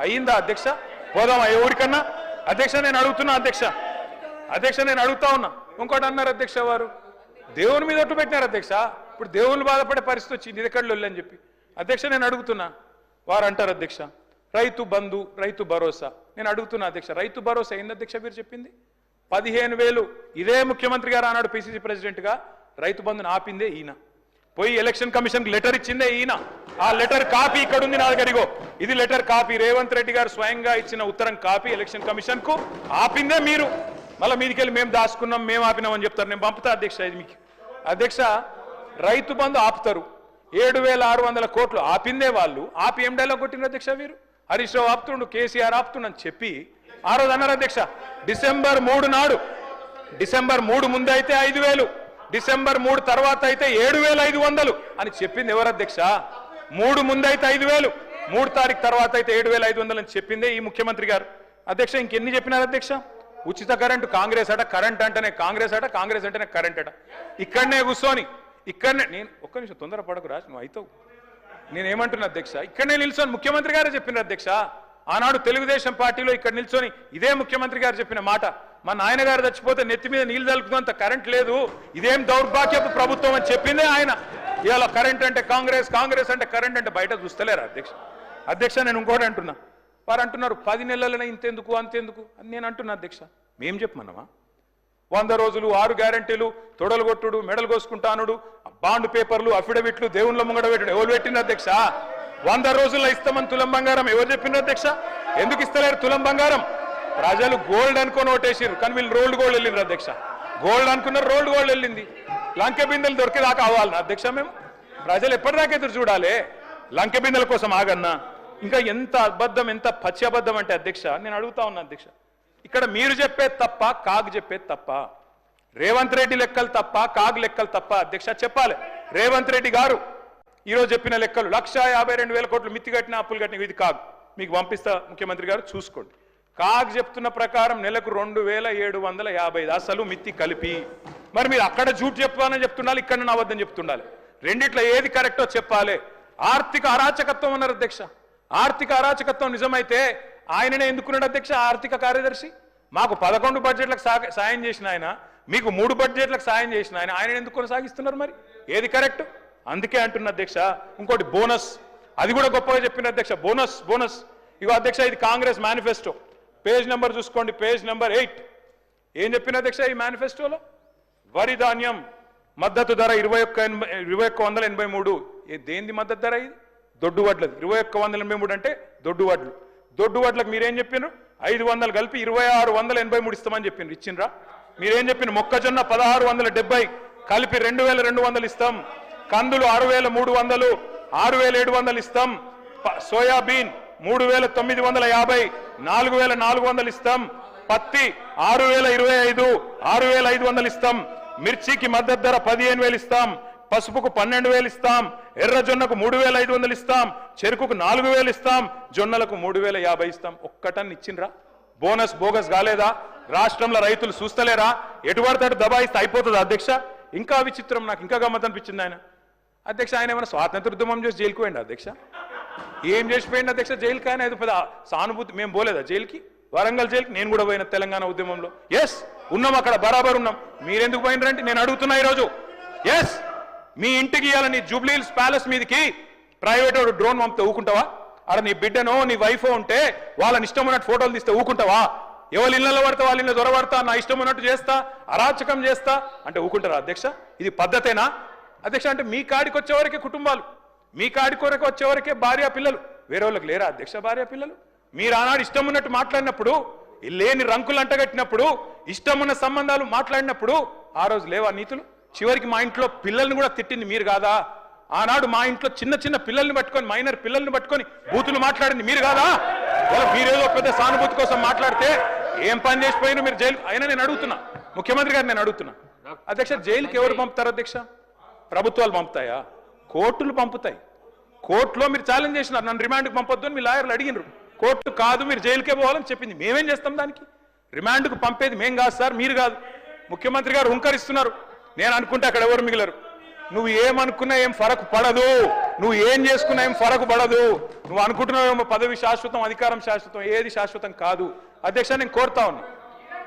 అయ్యిందా అధ్యక్ష? పోదామా ఎవరికన్నా? అధ్యక్ష నేను అడుగుతున్నా అధ్యక్ష నేను అడుగుతా ఉన్నా. ఇంకోటి అన్నారు అధ్యక్ష, వారు దేవుని మీద ఒట్టు పెట్టినారు అధ్యక్ష. ఇప్పుడు దేవుని బాధపడే పరిస్థితి వచ్చింది ఇది ఎక్కడ అని చెప్పి. అధ్యక్ష నేను అడుగుతున్నా, వారు అంటారు అధ్యక్ష రైతు బంధు రైతు భరోసా. నేను అడుగుతున్నా అధ్యక్ష, రైతు భరోసా ఏంది అధ్యక్ష మీరు చెప్పింది? 15,000 ఇదే ముఖ్యమంత్రి గారు ఆనాడు పిసిసి ప్రెసిడెంట్గా రైతు బంధుని ఆపిందే ఈయన. పోయి ఎలక్షన్ కమిషన్కి లెటర్ ఇచ్చిందే ఈయన. ఆ లెటర్ కాపీ ఇక్కడ ఉంది నా దగ్గర. ఇగో ఇది లెటర్ కాపీ, రేవంత్ రెడ్డి గారు స్వయంగా ఇచ్చిన ఉత్తరం కాపీ ఎలక్షన్ కమిషన్ కు. ఆపిందే మీరు. మళ్ళీ మీదికెళ్ళి మేము దాచుకున్నాం మేము ఆపినామని చెప్తారు. నేను పంపుతా అధ్యక్ష ఇది మీకు. అధ్యక్ష రైతు బంధు ఆపుతారు, 7,600 కోట్లు ఆపిందే వాళ్ళు. ఆపి ఏం డైలాగ్ కొట్టిన అధ్యక్ష వీరు? హరీష్ రావు ఆపుతుండు, కేసీఆర్ ఆపుతుండని చెప్పి ఆ రోజు అన్నారు అధ్యక్ష. డిసెంబర్ 3 నాడు, డిసెంబర్ 3 ముందు అయితే 5,000, డిసెంబర్ 3 తర్వాత అయితే 7,500 అని చెప్పింది ఎవరు అధ్యక్ష? 3 ముందు అయితే 5,000, 3 తారీఖు తర్వాత అయితే 7,500 అని చెప్పిందే ఈ ముఖ్యమంత్రి గారు. అధ్యక్ష ఇంకెన్ని చెప్పినారు అధ్యక్ష? ఉచిత కరెంటు కాంగ్రెస్ అట, కరెంట్ అంటేనే కాంగ్రెస్ అట, కాంగ్రెస్ అంటేనే కరెంట్ అట. ఇక్కడనే కూర్చొని ఇక్కడనే నేను ఒక్క నిమిషం తొందరపడకు రాజు, నువ్వు అవుతావు. నేనేమంటున్నా అధ్యక్ష, ఇక్కడనే నిల్చొని ముఖ్యమంత్రి గారే చెప్పినారు అధ్యక్ష. ఆనాడు తెలుగుదేశం పార్టీలో ఇక్కడ నిల్చొని ఇదే ముఖ్యమంత్రి గారు చెప్పిన మాట, మా నాయన గారు చచ్చిపోతే నెత్తి మీద నీళ్లు తలుపుతుందంత కరెంట్ లేదు, ఇదేం దౌర్భాగ్యపు ప్రభుత్వం అని చెప్పిందే ఆయన. ఇవాళ కరెంట్ అంటే కాంగ్రెస్, కాంగ్రెస్ అంటే కరెంట్ అంటే బయట చూస్తలేరా అధ్యక్ష? అధ్యక్ష నేను ఇంకోటి అంటున్నా, వారు అంటున్నారు 10 నెలలనే ఇంతెందుకు అంతెందుకు అని నేను అంటున్నా అధ్యక్ష. మేం చెప్పమన్నామా? 100 రోజులు 6 గ్యారంటీలు, తొడలు కొట్టుడు, మెడలు కోసుకుంటానుడు, బాండ్ పేపర్లు, అఫిడవిట్లు, దేవుళ్ళ ముంగడ పెట్టుడు ఎవరు పెట్టింది అధ్యక్ష? 100 రోజుల్లో ఇస్తామని తులం బంగారం ఎవరు చెప్పిండ్రు అధ్యక్ష? ఎందుకు ఇస్తలేరు తులం బంగారం? ప్రజలు గోల్డ్ అనుకొని ఓటేసిరు, కానీ వీళ్ళు రోల్డ్ గోల్డ్ వెళ్ళిండ్రు అధ్యక్ష. గోల్డ్ అనుకున్నారు, రోల్డ్ గోల్డ్ వెళ్ళింది. లంకె బిందెలు దొరికేదాకా అవ్వాలి అధ్యక్ష మేము? ప్రజలు ఎప్పటిదాకా ఎదురు చూడాలి? లంకె బిందెల కోసం ఆగన్నా? ఇంకా ఎంత అబద్ధం, ఎంత పచ్చి అబద్ధం అంటే అధ్యక్ష నేను అడుగుతా ఉన్నా అధ్యక్ష, ఇక్కడ మీరు చెప్పేది తప్ప, కాగ్ చెప్పేది తప్ప? రేవంత్ రెడ్డి లెక్కలు తప్ప, కాగ్ లెక్కలు తప్ప అధ్యక్ష? చెప్పాలి. రేవంత్ రెడ్డి గారు ఈరోజు చెప్పిన లెక్కలు 1,52,000 కోట్లు మిత్తి కట్టిన అప్పులు కట్టిన, ఇది కాగ్. మీకు పంపిస్తా ముఖ్యమంత్రి గారు చూసుకోండి. కాగ్ చెప్తున్న ప్రకారం నెలకు 2,750 అసలు మిత్తి కలిపి. మరి మీరు అక్కడ జూట్ చెప్పాలని చెప్తుండాలి, ఇక్కడ నా వద్దని చెప్తుండాలి. రెండిట్లో ఏది కరెక్టో చెప్పాలి. ఆర్థిక అరాచకత్వం అన్నారు అధ్యక్ష. ఆర్థిక అరాచకత్వం నిజమైతే ఆయననే ఎందుకున్నాడు అధ్యక్ష ఆర్థిక కార్యదర్శి? మాకు 11 బడ్జెట్లకు సాయం చేసిన ఆయన, మీకు 3 బడ్జెట్లకు సాయం చేసిన ఆయన, ఆయన ఎందుకు కొనసాగిస్తున్నారు? మరి ఏది కరెక్ట్? అందుకే అంటున్న అధ్యక్ష. ఇంకోటి బోనస్, అది కూడా గొప్పగా చెప్పిన అధ్యక్ష. బోనస్ బోనస్ ఇగో అధ్యక్ష, ఇది కాంగ్రెస్ మేనిఫెస్టో. పేజ్ నెంబర్ చూసుకోండి, పేజ్ నెంబర్ 8. ఏం చెప్పిన అధ్యక్ష ఈ మేనిఫెస్టోలో? వరి ధాన్యం మద్దతు ధర 2183. దేనిది మద్దతు ధర? ఇది దొడ్డు వడ్లది. 2183 అంటే దొడ్డు వడ్లు. దొడ్డు వడ్లకు మీరేం చెప్పినారు? 500 కలిపి 2,683 ఇస్తామని చెప్పిండ్రు. ఇచ్చిండ్రా? మీరేం చెప్పిన? మొక్కజొన్న 1,670 కలిపి 2,200 ఇస్తాం. కందులు 6,300, 6,700 ఇస్తాం. సోయాబీన్ 3,950, 4,400 ఇస్తాం. పత్తి 6,025, 6,500 ఇస్తాం. మిర్చికి మద్దతు ధర 15,000 ఇస్తాం. పసుపుకు 12,000 ఇస్తాం. ఎర్రజొన్నకు 3,500 ఇస్తాం. చెరుకుకు 4,000 ఇస్తాం. జొన్నలకు 3,050 ఇస్తాం. ఒక్కటని ఇచ్చిండ్రా? బోనస్ బోగస్ కాలేదా? రాష్ట్రంలో రైతులు చూస్తలేరా? ఎటువడతాడు దబాయిస్తే అయిపోతుంది అధ్యక్ష. ఇంకా విచిత్రం, నాకు ఇంకా గమ్మత్ అనిపించింది ఆయన అధ్యక్ష. ఆయన ఏమైనా స్వాతంత్ర ఉద్యమం చేసి జైలుకు పోయింది అధ్యక్ష? ఏం చేసిపోయింది అధ్యక్ష జైలుకి? ఆయన ఏదో పెద్ద సానుభూతి. మేము పోలేదా జైలుకి? వరంగల్ జైలుకి నేను కూడా పోయిన తెలంగాణ ఉద్యమంలో. ఎస్ ఉన్నాం, అక్కడ బరాబర్ ఉన్నాం. మీరెందుకు పోయినరంటే నేను అడుగుతున్నా ఈరోజు. ఎస్ మీ ఇంటికి ఇవ్వాలని జూబ్లీహిల్స్ ప్యాలెస్ మీదకి ప్రైవేట్ డ్రోన్ పంపితే ఊకుంటావా? అక్కడ నీ బిడ్డనో నీ వైఫో ఉంటే వాళ్ళని ఇష్టం ఉన్నట్టు ఫోటోలు తీస్తే ఊకుంటావా? ఎవరి ఇళ్లలో పడతా వాళ్ళ ఇళ్ళ దొరబడతా, నా ఇష్టం ఉన్నట్టు చేస్తా, అరాచకం చేస్తా అంటే ఊకుంటారా అధ్యక్ష? ఇది పద్ధతేనా అధ్యక్ష? అంటే మీ కాడికి వచ్చేవరకే కుటుంబాలు, మీ కాడికి వరకు వచ్చేవరకే భార్య పిల్లలు, వేరే వాళ్ళకి లేరా అధ్యక్ష భార్య పిల్లలు? మీరు ఆనాడు ఇష్టం ఉన్నట్టు మాట్లాడినప్పుడు, లేని రంకులు అంటగట్టినప్పుడు, ఇష్టం ఉన్న సంబంధాలు మాట్లాడినప్పుడు ఆ రోజు లేవా నీతులు? చివరికి మా ఇంట్లో పిల్లల్ని కూడా తిట్టింది మీరు కాదా? ఆనాడు మా ఇంట్లో చిన్న చిన్న పిల్లల్ని పట్టుకొని, మైనర్ పిల్లల్ని పట్టుకొని బూతులు మాట్లాడింది మీరు కాదా? మీరేదో పెద్ద సానుభూతి కోసం మాట్లాడితే ఏం పని చేసిపోయినా మీరు జైలు. అయినా నేను అడుగుతున్నా ముఖ్యమంత్రి గారు, నేను అడుగుతున్నా అధ్యక్ష, జైలుకి ఎవరు పంపుతారు అధ్యక్ష? ప్రభుత్వాలు పంపుతాయా? కోర్టులు పంపుతాయి. కోర్టులో మీరు ఛాలెంజ్ చేసినారు, నన్ను రిమాండ్కి పంపొద్దు అని మీ లాయర్లు అడిగినారు. కోర్టు కాదు మీరు జైలుకే పోవాలని చెప్పింది. మేమేం చేస్తాం దానికి? రిమాండ్కు పంపేది మేం కాదు సార్, మీరు కాదు. ముఖ్యమంత్రి గారు హుంకరిస్తున్నారు. నేను అనుకుంటే అక్కడ ఎవరు మిగిలరు. నువ్వు ఏమనుకున్నా ఏం ఫరక్ పడదు. నువ్వు ఏం చేసుకున్నా ఏం ఫరకు పడదు. నువ్వు అనుకుంటున్నావు పదవి శాశ్వతం, అధికారం శాశ్వతం, ఏది శాశ్వతం కాదు. అధ్యక్ష, నేను కోరుతా ఉన్నా,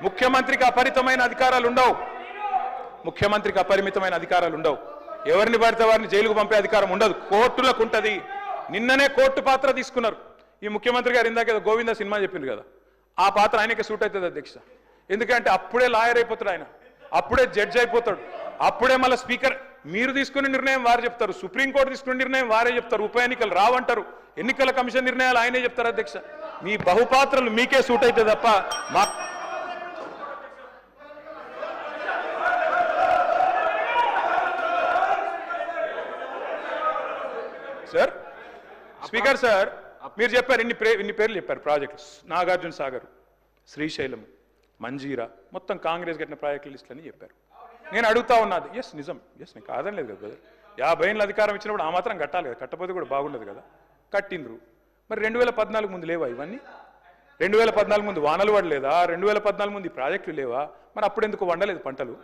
ముఖ్యమంత్రికి అపరిమితమైన అధికారాలు ఉండవు. ముఖ్యమంత్రికి అపరిమితమైన అధికారాలు ఉండవు. ఎవరిని పడితే వారిని జైలుకు పంపే అధికారం ఉండదు. కోర్టులకు ఉంటది. నిన్ననే కోర్టు పాత్ర తీసుకున్నారు. ఈ ముఖ్యమంత్రి గారు ఇందాక గోవింద సినిమా చెప్పింది కదా, ఆ పాత్ర ఆయనకే సూట్ అవుతుంది అధ్యక్ష. ఎందుకంటే అప్పుడే లాయర్ అయిపోతాడు ఆయన, అప్పుడే జడ్జి అయిపోతాడు, అప్పుడే మళ్ళీ స్పీకర్. మీరు తీసుకునే నిర్ణయం వారు చెప్తారు, సుప్రీంకోర్టు తీసుకునే నిర్ణయం వారే చెప్తారు, ఉప ఎన్నికలు రావంటారు, ఎన్నికల కమిషన్ నిర్ణయాలు ఆయనే చెప్తారు. అధ్యక్ష, మీ బహుపాత్రలు మీకే సూట్ అవుతుంది తప్ప మా సార్. స్పీకర్ సార్, మీరు చెప్పారు ఇన్ని పేర్లు చెప్పారు ప్రాజెక్టులు. నాగార్జున సాగర్, శ్రీశైలం, మంజీరా, మొత్తం కాంగ్రెస్ కట్టిన ప్రాజెక్టుల లిస్టులు అని చెప్పారు. నేను అడుగుతా ఉన్నది, ఎస్ నిజం, ఎస్ నేను కాదని లేదు కదా బ్రదర్. 50 ఏళ్ళ అధికారం ఇచ్చినప్పుడు ఆ మాత్రం కట్టాలి కదా, కట్టకపోతే కూడా బాగుండదు కదా. కట్టిండ్రు. మరి 2014 ముందు లేవా ఇవన్నీ? 2014 ముందు వానలు పడలేదా? 2014 ముందు ఈ ప్రాజెక్టులు లేవా? మరి అప్పుడు ఎందుకు వండలేదు పంటలు?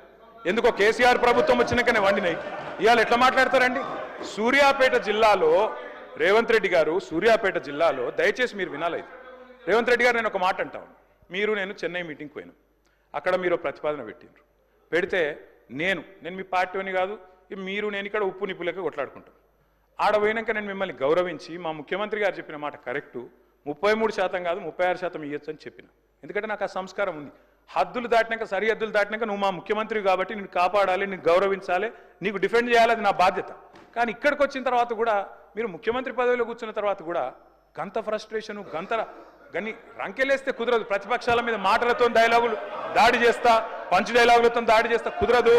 ఎందుకో కేసీఆర్ ప్రభుత్వం వచ్చినాకనే వండినాయి. ఇవాళ ఎట్లా మాట్లాడతారండి? సూర్యాపేట జిల్లాలో రేవంత్ రెడ్డి గారు, సూర్యాపేట జిల్లాలో దయచేసి మీరు వినాలి. రేవంత్ రెడ్డి గారు, నేను ఒక మాట అంటాను. మీరు నేను చెన్నై మీటింగ్కి పోయినాం. అక్కడ మీరు ప్రతిపాదన పెట్టిండ్రు. పెడితే నేను మీ పార్టీని కాదు, మీరు నేను ఇక్కడ ఉప్పు నిప్పులకి కొట్లాడుకుంటాం. ఆడ పోయినాక నేను మిమ్మల్ని గౌరవించి మా ముఖ్యమంత్రి గారు చెప్పిన మాట కరెక్టు, 33% కాదు 36% ఇవ్వచ్చు అని చెప్పిన. ఎందుకంటే నాకు ఆ సంస్కారం ఉంది. హద్దులు దాటినాక, సరిహద్దులు దాటినాక నువ్వు మా ముఖ్యమంత్రి కాబట్టి నేను కాపాడాలి, నేను గౌరవించాలి, నీకు డిఫెండ్ చేయాలి, అది నా బాధ్యత. కానీ ఇక్కడికి వచ్చిన తర్వాత కూడా మీరు ముఖ్యమంత్రి పదవిలో కూర్చున్న తర్వాత కూడా గంత ఫ్రస్ట్రేషను, గని రంకెలేస్తే కుదరదు. ప్రతిపక్షాల మీద మాటలతో డైలాగులు దాడి చేస్తా, పంచ్ డైలాగులతో దాడి చేస్తా కుదరదు.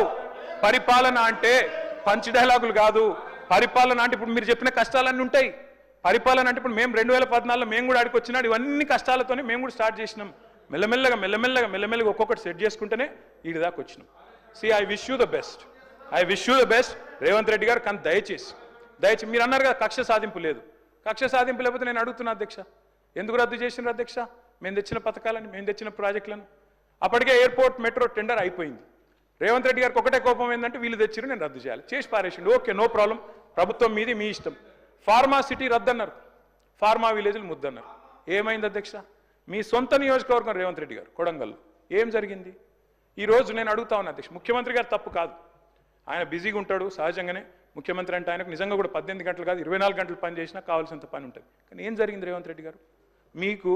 పరిపాలన అంటే పంచ్ డైలాగులు కాదు. పరిపాలన అంటే ఇప్పుడు మీరు చెప్పిన కష్టాలన్నీ ఉంటాయి. పరిపాలన అంటే ఇప్పుడు మేము 2014లో మేము కూడా ఆడికి వచ్చినాడు, ఇవన్నీ కష్టాలతోనే మేము కూడా స్టార్ట్ చేసినాం. మెల్లమెల్లగా ఒక్కొక్కటి సెట్ చేసుకుంటేనే వీడి దాకా వచ్చినాం. I wish you the best Revanth Reddy గారు. కానీ దయచేసి మీరు అన్నారు కదా కక్ష సాధింపు లేదు. కక్ష సాధింపు లేకపోతే నేను అడుగుతున్నా అధ్యక్ష, ఎందుకు రద్దు చేసినారు అధ్యక్ష? మేము తెచ్చిన పథకాలని, మేము తెచ్చిన ప్రాజెక్టులను. అప్పటికే ఎయిర్పోర్ట్ మెట్రో టెండర్ అయిపోయింది. రేవంత్ రెడ్డి గారికి ఒకటే కోపం ఏంటంటే వీళ్ళు తెచ్చిరు, నేను రద్దు చేయాలి. చేసి పారేసిండు. ఓకే, నో ప్రాబ్లం, ప్రభుత్వం మీది, మీ ఇష్టం. ఫార్మా సిటీ రద్దన్నారు, ఫార్మా విలేజ్లు ముద్దన్నారు. ఏమైంది అధ్యక్ష? మీ సొంత నియోజకవర్గం రేవంత్ రెడ్డి గారు కొడంగల్ ఏం జరిగింది? ఈరోజు నేను అడుగుతా ఉన్నా అధ్యక్ష, ముఖ్యమంత్రి గారు తప్పు కాదు, ఆయన బిజీగా ఉంటాడు సహజంగానే. ముఖ్యమంత్రి అంటే ఆయనకు నిజంగా కూడా 18 గంటలు కాదు 24 గంటలు పని చేసినా కావాల్సినంత పని ఉంటుంది. కానీ ఏం జరిగింది రేవంత్ రెడ్డి గారు? మీకు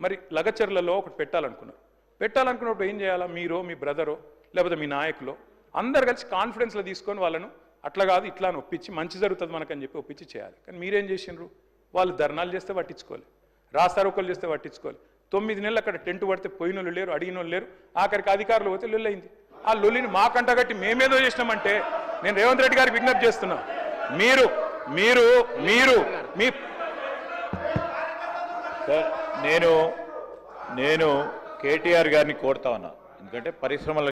మరి లగచర్లలో ఒకటి పెట్టాలనుకున్నప్పుడు ఏం చేయాలా? మీరో, మీ బ్రదరో, లేకపోతే మీ నాయకులో అందరు కలిసి కాన్ఫిడెన్స్లో తీసుకొని వాళ్ళను అట్లా కాదు ఇట్లా అని ఒప్పించి మంచి జరుగుతుంది మనకని చెప్పి ఒప్పించి చేయాలి. కానీ మీరేం చేసిండ్రు? వాళ్ళు ధర్నాలు చేస్తే పట్టించుకోవాలి, రాస్తారోకలు చేస్తే పట్టించుకోవాలి. 9 నెలలు అక్కడ టెంట్ పడితే పోయిన వాళ్ళు లేరు, అడిగిన వాళ్ళు లేరు. ఆఖరికి అధికారులు పోతే లొల్లయింది. ఆ లొల్లిని మాకంట కట్టి మేమేదో చేసినామంటే నేను రేవంత్ రెడ్డి గారికి విజ్ఞప్తి చేస్తున్నా, మీరు మీరు మీరు మీ నేను కేటీఆర్ గారిని కోరుతా ఉన్నా. ఎందుకంటే పరిశ్రమల